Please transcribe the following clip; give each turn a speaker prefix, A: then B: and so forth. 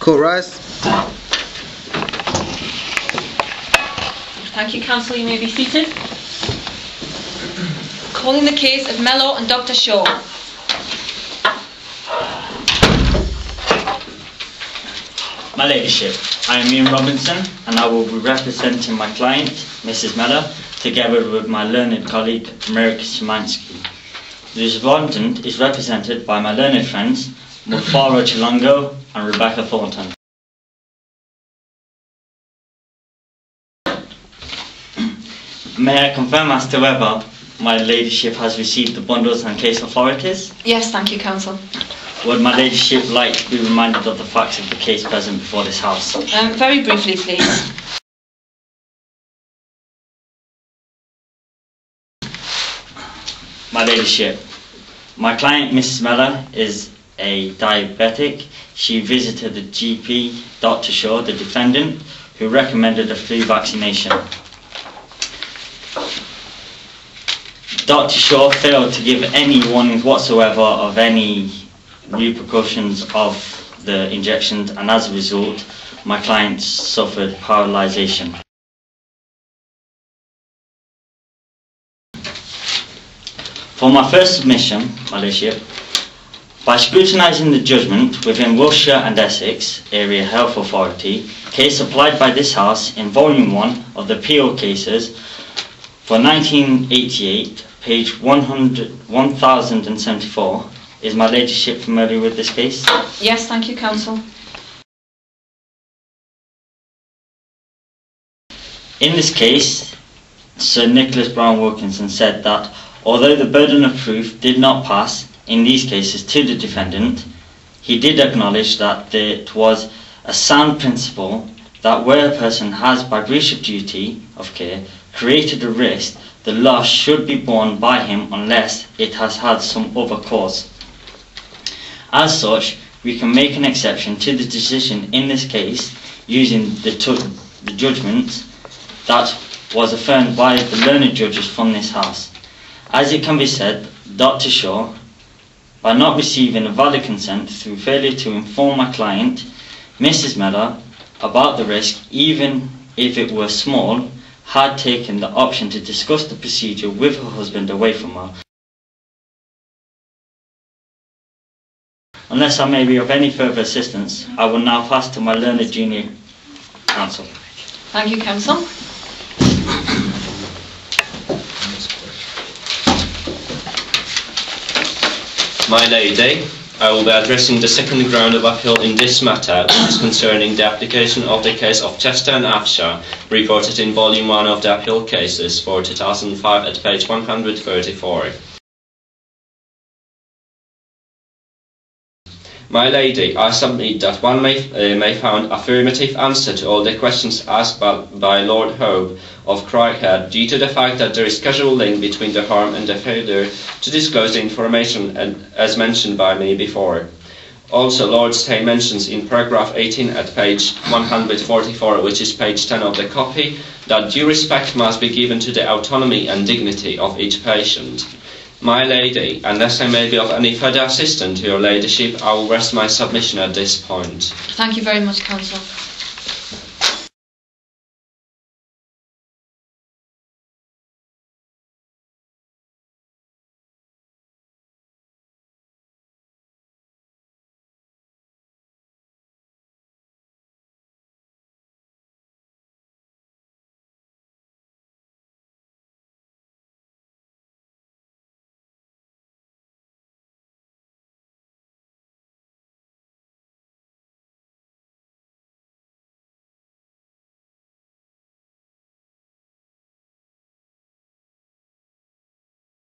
A: Court rise.
B: Thank you, Counsel. You may be seated. Calling the case of Mello and Dr. Shaw.
C: My Ladyship, I am Ian Robinson and I will be representing my client, Mrs. Mello, together with my learned colleague, Mirek Szymanski. The respondent is represented by my learned friends, Mufaro Chilongo and Rebecca Thornton. May I confirm as to whether my Ladyship has received the bundles and case authorities?
B: Yes, thank you, Counsel.
C: Would my Ladyship like to be reminded of the facts of the case present before this House?
B: Very briefly, please.
C: My Ladyship, my client Mrs. Mello is a diabetic. She visited the GP, Dr. Shaw, the defendant, who recommended a flu vaccination. Dr. Shaw failed to give any warnings whatsoever of any repercussions of the injections, and as a result, my client suffered paralysation. For my first submission, my Ladyship, by scrutinising the judgment within Wiltshire and Essex Area Health Authority, case applied by this House in Volume 1 of the PO cases for 1988, page 1074, is my Ladyship familiar with this case?
B: Yes, thank you, Counsel.
C: In this case, Sir Nicholas Brown Wilkinson said that although the burden of proof did not pass in these cases to the defendant, he did acknowledge that it was a sound principle that where a person has, by breach of duty of care, created a risk, the loss should be borne by him unless it has had some other cause. As such, we can make an exception to the decision in this case using the judgment that was affirmed by the learned judges from this House. As it can be said, Dr. Shaw, by not receiving a valid consent through failure to inform my client, Mrs. Mello, about the risk, even if it were small, had taken the option to discuss the procedure with her husband away from her. Unless I may be of any further assistance, I will now pass to my learned junior counsel.
B: Thank you, Counsel.
D: My Lady, I will be addressing the second ground of appeal in this matter, which is concerning the application of the case of Chester and Afshar, reported in Volume 1 of the appeal cases for 2005 at page 134. My Lady, I submit that one may found affirmative answer to all the questions asked by Lord Hope of Crickhead due to the fact that there is causal link between the harm and the failure to disclose the information, and as mentioned by me before. Also, Lord Stay mentions in paragraph 18 at page 144, which is page 10 of the copy, that due respect must be given to the autonomy and dignity of each patient. My Lady, unless I may be of any further assistance to your Ladyship, I will rest my submission at this point.
B: Thank you very much, Counsel.